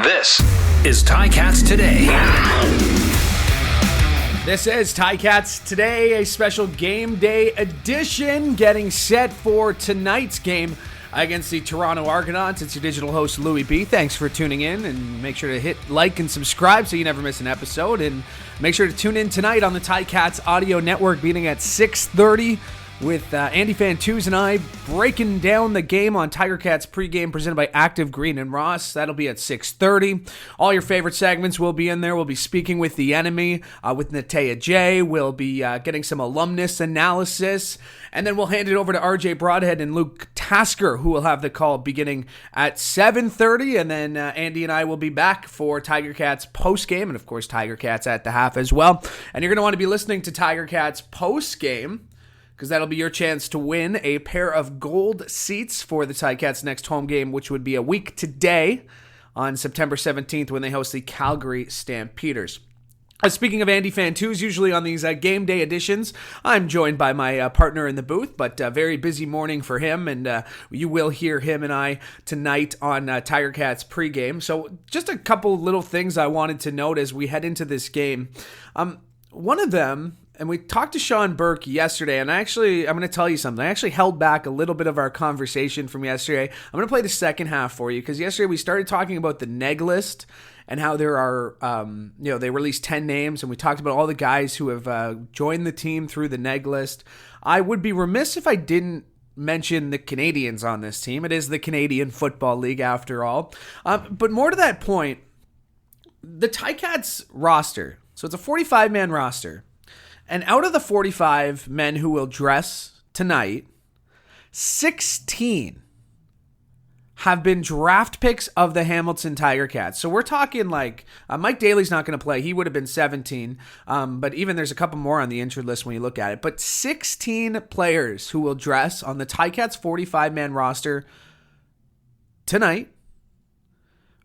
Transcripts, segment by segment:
This is Ticats Today. This is Ticats Today, a special game day edition, getting set for tonight's game against the Toronto Argonauts. It's your digital host, Louie B. Thanks for tuning in, and make sure to hit like and subscribe so you never miss an episode. And make sure to tune in tonight on the Ticats Audio Network, beginning at 6:30. With Andy Fantuz and I breaking down the game on Tiger Cats pregame presented by Active Green and Ross. That'll be at 6:30. All your favorite segments will be in there. We'll be speaking with the enemy, with Natea J. We'll be getting some alumnus analysis. And then we'll hand it over to RJ Broadhead and Luke Tasker, who will have the call beginning at 7:30. And then Andy and I will be back for Tiger Cats postgame, and of course Tiger Cats at the half as well. And you're going to want to be listening to Tiger Cats postgame, because that'll be your chance to win a pair of gold seats for the Ticats' next home game, which would be a week today on September 17th when they host the Calgary Stampeders. Speaking of Andy Fantuz, usually on these game day editions, I'm joined by my partner in the booth, but a very busy morning for him, and you will hear him and I tonight on Tiger Cats pregame. So just a couple little things I wanted to note as we head into this game. One of them, and we talked to Shawn Burke yesterday, and I'm going to tell you something. I actually held back a little bit of our conversation from yesterday. I'm going to play the second half for you, because yesterday we started talking about the neg list and how there are, they released 10 names, and we talked about all the guys who have joined the team through the neg list. I would be remiss if I didn't mention the Canadians on this team. It is the Canadian Football League after all. But more to that point, the Ticats roster, so it's a 45-man roster. And out of the 45 men who will dress tonight, 16 have been draft picks of the Hamilton Tiger Cats. So we're talking like Mike Daly's not going to play. He would have been 17. But even there's a couple more on the injured list when you look at it. But 16 players who will dress on the Ticats 45-man roster tonight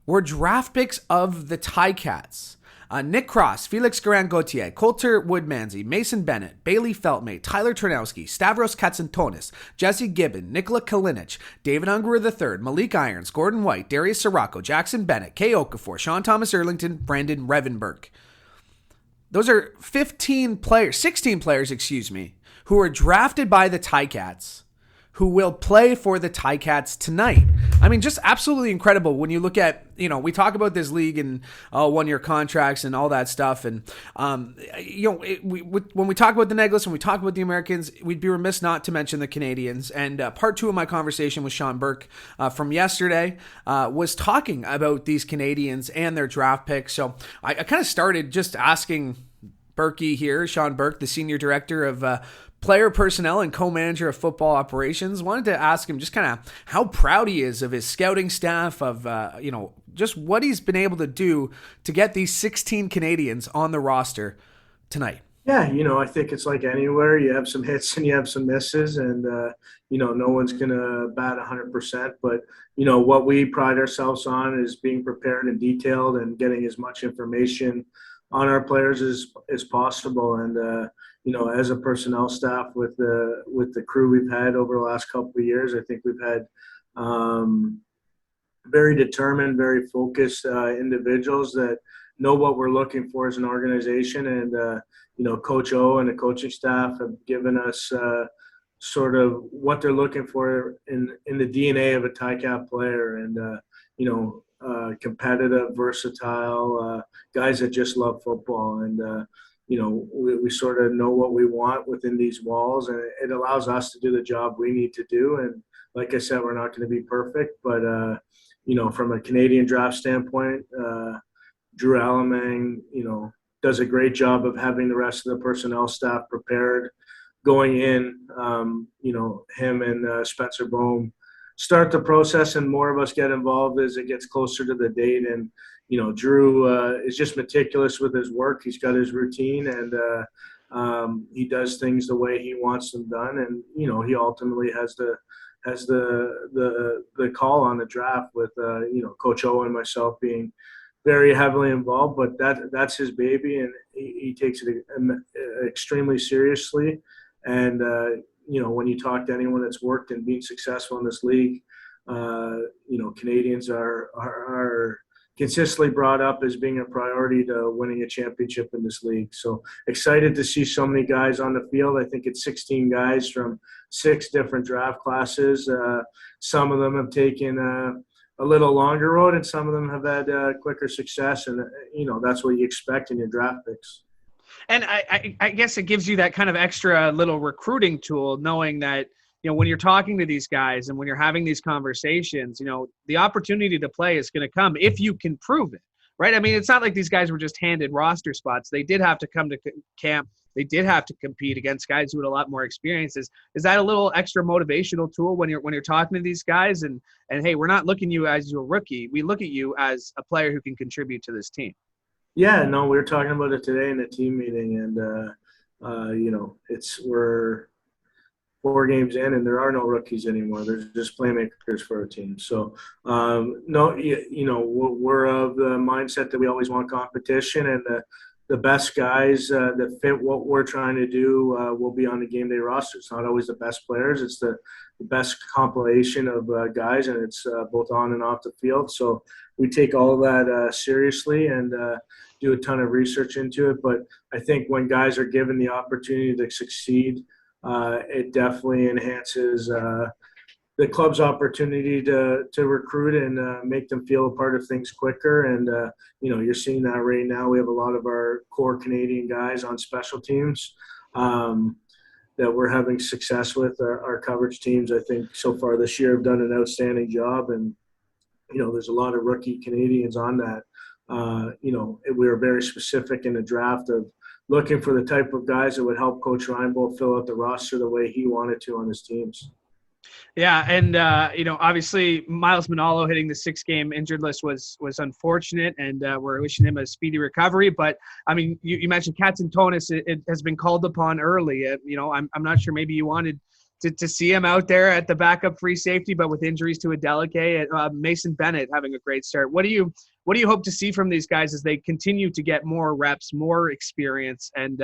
were draft picks of the Ticats. Nick Cross, Felix Garan-Gauthier, Coulter Woodmansey, Mason Bennett, Bailey Feltmate, Tyler Ternowski, Stavros Katsantonis, Jesse Gibbon, Nikola Kalinic, David Ungerer III, Malik Irons, Gordon White, Darius Sirocco, Jackson Bennett, Kay Okafor, Sean Thomas Erlington, Brandon Revenberg. Those are 16 players, who were drafted by the Ticats, who will play for the Ticats tonight. I mean, just absolutely incredible when you look at, we talk about this league and one-year contracts and all that stuff. And, when we talk about the neg list, when we talk about the Americans, we'd be remiss not to mention the Canadians. And part two of my conversation with Shawn Burke from yesterday was talking about these Canadians and their draft picks. So I kind of started just asking Burkey here, Shawn Burke, the senior director of player personnel and co-manager of football operations. Wanted to ask him just kind of how proud he is of his scouting staff, of just what he's been able to do to get these 16 Canadians on the roster tonight. Yeah, I think it's like anywhere. You have some hits and you have some misses, and no one's going to bat 100%. But what we pride ourselves on is being prepared and detailed and getting as much information on our players as possible. And as a personnel staff with the crew we've had over the last couple of years, I think we've had very determined, very focused individuals that know what we're looking for as an organization. And, Coach O and the coaching staff have given us sort of what they're looking for in the DNA of a Ticat player. And, competitive, versatile, guys that just love football. And, we sort of know what we want within these walls, and it allows us to do the job we need to do. And like I said, we're not going to be perfect, but, from a Canadian draft standpoint, Drew Alamang, does a great job of having the rest of the personnel staff prepared going in. Him and Spencer Bohm start the process, and more of us get involved as it gets closer to the date. And, Drew is just meticulous with his work. He's got his routine, and he does things the way he wants them done. And, he ultimately has the call on the draft with, Coach O and myself being very heavily involved, but that's his baby, and he takes it extremely seriously. And, when you talk to anyone that's worked and been successful in this league, Canadians are consistently brought up as being a priority to winning a championship in this league. So excited to see so many guys on the field. I think it's 16 guys from 6 different draft classes. Some of them have taken a little longer road, and some of them have had quicker success. And, that's what you expect in your draft picks. And I guess it gives you that kind of extra little recruiting tool, knowing that, when you're talking to these guys and when you're having these conversations, the opportunity to play is going to come if you can prove it, right? I mean, it's not like these guys were just handed roster spots. They did have to come to camp. They did have to compete against guys who had a lot more experiences. Is that a little extra motivational tool when you're talking to these guys? And hey, we're not looking at you as your rookie. We look at you as a player who can contribute to this team. Yeah, no, we were talking about it today in a team meeting, and we're 4 games in, and there are no rookies anymore. There's just playmakers for our team. So, no, we're of the mindset that we always want competition, and the best guys that fit what we're trying to do will be on the game day roster. It's not always the best players. It's the best compilation of guys, and it's both on and off the field. So we take all of that seriously and do a ton of research into it. But I think when guys are given the opportunity to succeed, it definitely enhances the club's opportunity to recruit and make them feel a part of things quicker. And, you're seeing that right now. We have a lot of our core Canadian guys on special teams that we're having success with. Our coverage teams, I think, so far this year have done an outstanding job. And, there's a lot of rookie Canadians on that. We were very specific in the draft of looking for the type of guys that would help Coach Reinbold fill out the roster the way he wanted to on his teams. Yeah, and obviously Miles Manalo hitting the 6-game injured list was unfortunate, and we're wishing him a speedy recovery. But I mean, you mentioned Katsantonis. It has been called upon early. I'm not sure. Maybe you wanted to see him out there at the backup free safety, but with injuries to Adeleke, Mason Bennett having a great start. What do you hope to see from these guys as they continue to get more reps, more experience, and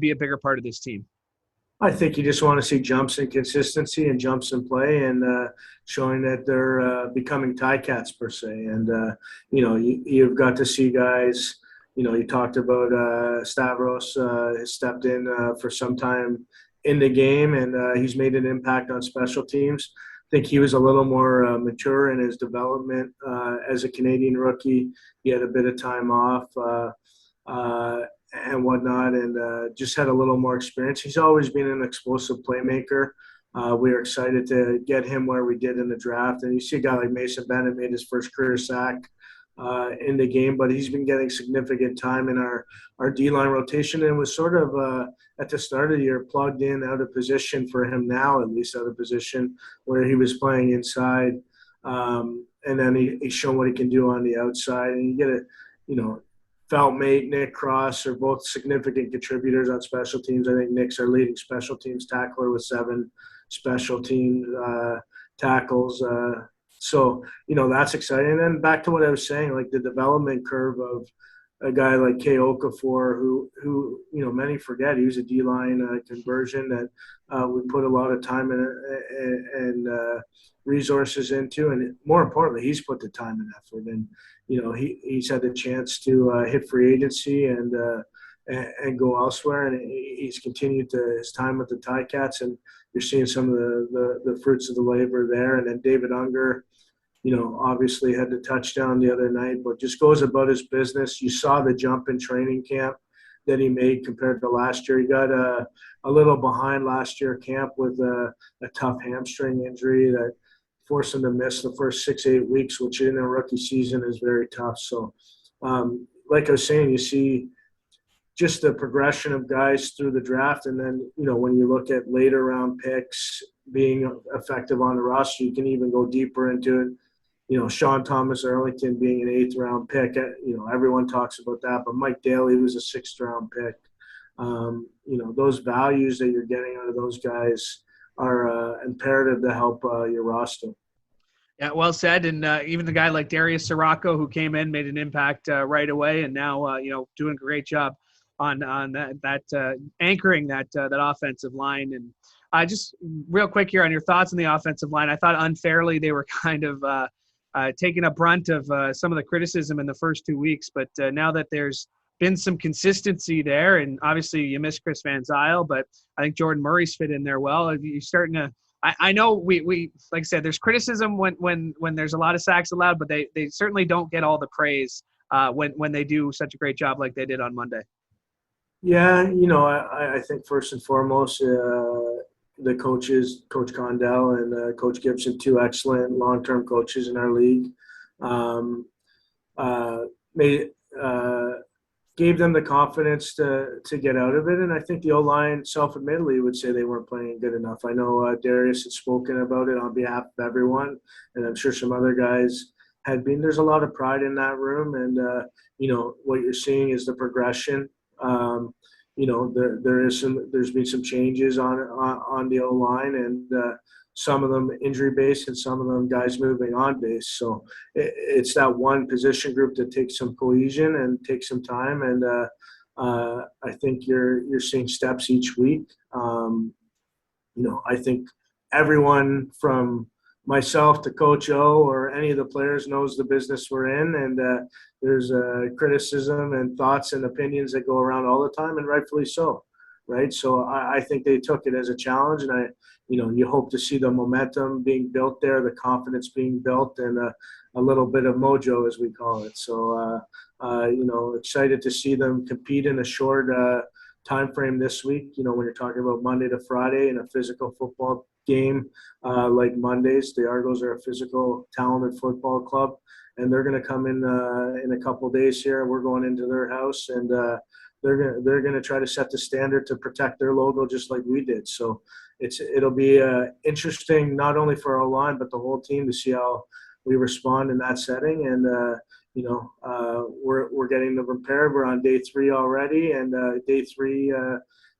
be a bigger part of this team? I think you just want to see jumps in consistency and jumps in play, and showing that they're becoming Ticats per se. And you've got to see guys. You talked about Stavros has stepped in for some time in the game, and he's made an impact on special teams. I think he was a little more mature in his development as a Canadian rookie. He had a bit of time off and whatnot, and just had a little more experience. He's always been an explosive playmaker. We are excited to get him where we did in the draft. And you see a guy like Mason Bennett made his first career sack in the game, but he's been getting significant time in our D-line rotation, and was sort of at the start of the year plugged in out of position for him now, at least out of position where he was playing inside. And then he's shown what he can do on the outside. And you get it, Feltmate, Nick Cross are both significant contributors on special teams. I think Nick's our leading special teams tackler with 7 special team tackles. So, that's exciting. And then back to what I was saying, like the development curve of a guy like Kay Okafor, who many forget, he was a D-line conversion that we put a lot of time and resources into. And more importantly, he's put the time and effort. And, he's had the chance to hit free agency and go elsewhere. And he's continued his time with the Ticats, and you're seeing some of the fruits of the labor there. And then David Unger, obviously had the touchdown the other night, but just goes about his business. You saw the jump in training camp that he made compared to last year. He got a little behind last year camp with a tough hamstring injury that forced him to miss the first 6-8 weeks, which in a rookie season is very tough. So, like I was saying, you see just the progression of guys through the draft. And then, when you look at later round picks being effective on the roster, you can even go deeper into it. Shawn Thomas Arlington being an 8th round pick, everyone talks about that, but Mike Daly was a 6th round pick. Those values that you're getting out of those guys are imperative to help your roster. Yeah, well said. And even the guy like Darius Sirocco, who came in, made an impact right away, and now doing a great job on that anchoring that offensive line. And just real quick here on your thoughts on the offensive line, I thought unfairly they were kind of taken a brunt of some of the criticism in the first 2 weeks. But now that there's been some consistency there, and obviously you miss Chris Van Zyl, but I think Jordan Murray's fit in there well. You're starting to. I know we like I said, there's criticism when there's a lot of sacks allowed, but they certainly don't get all the praise when they do such a great job like they did on Monday. Yeah, I think first and foremost, the coaches, Coach Condell and Coach Gibson, two excellent long-term coaches in our league, gave them the confidence to get out of it. And I think the O-line self-admittedly would say they weren't playing good enough. I know Darius had spoken about it on behalf of everyone, and I'm sure some other guys had been. There's a lot of pride in that room, and what you're seeing is the progression. There's been some changes on the O-line, and some of them injury based and some of them guys moving on base. So it's that one position group that takes some cohesion and takes some time. And I think you're seeing steps each week. I think everyone from myself to Coach O or any of the players knows the business we're in, and there's criticism and thoughts and opinions that go around all the time, and rightfully so, right? So I think they took it as a challenge, and you hope to see the momentum being built there, the confidence being built, and a little bit of mojo, as we call it. So, excited to see them compete in a short time frame this week. When you're talking about Monday to Friday in a physical football game like Mondays, the Argos are a physical, talented football club, and they're going to come in a couple of days here. We're going into their house, and they're going to try to set the standard to protect their logo just like we did. So it'll be interesting not only for our line but the whole team to see how we respond in that setting. And we're getting them prepared. We're on day 3 already, and day 3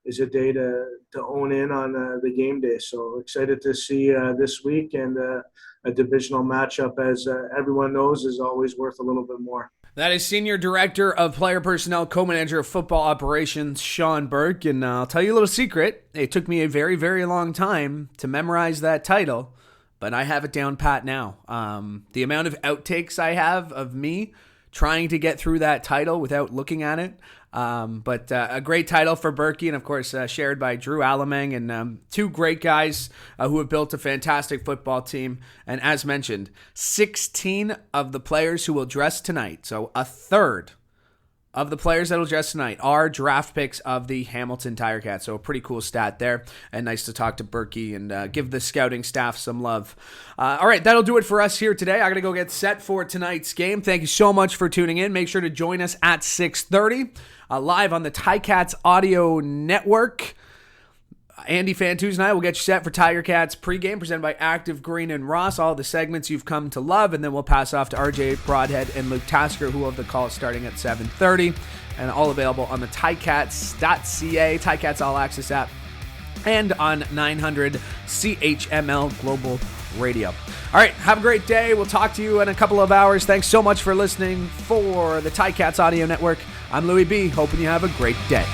is a day to own in on the game day. So excited to see this week, and a divisional matchup, as everyone knows, is always worth a little bit more. That is Senior Director of Player Personnel, Co-Manager of Football Operations, Shawn Burke. And I'll tell you a little secret. It took me a very, very long time to memorize that title, but I have it down pat now. The amount of outtakes I have of me trying to get through that title without looking at it. But a great title for Burke, and of course shared by Drew Alamang, and two great guys who have built a fantastic football team. And as mentioned, 16 of the players who will dress tonight, so a third of the players that will dress tonight, are draft picks of the Hamilton Ticats. So a pretty cool stat there, and nice to talk to Burke and give the scouting staff some love. All right, that'll do it for us here today. I got to go get set for tonight's game. Thank you so much for tuning in. Make sure to join us at 6:30 live on the Ticats Audio Network. Andy Fantuz and I will get you set for Tiger Cats pregame, presented by Active Green and Ross. All the segments you've come to love, and then we'll pass off to RJ Broadhead and Luke Tasker, who will have the call starting at 7:30, and all available on the Ticats.ca, Ticats All Access app, and on 900 CHML Global Radio. All right, have a great day. We'll talk to you in a couple of hours. Thanks so much for listening for the Ticats Audio Network. I'm Louie B, hoping you have a great day.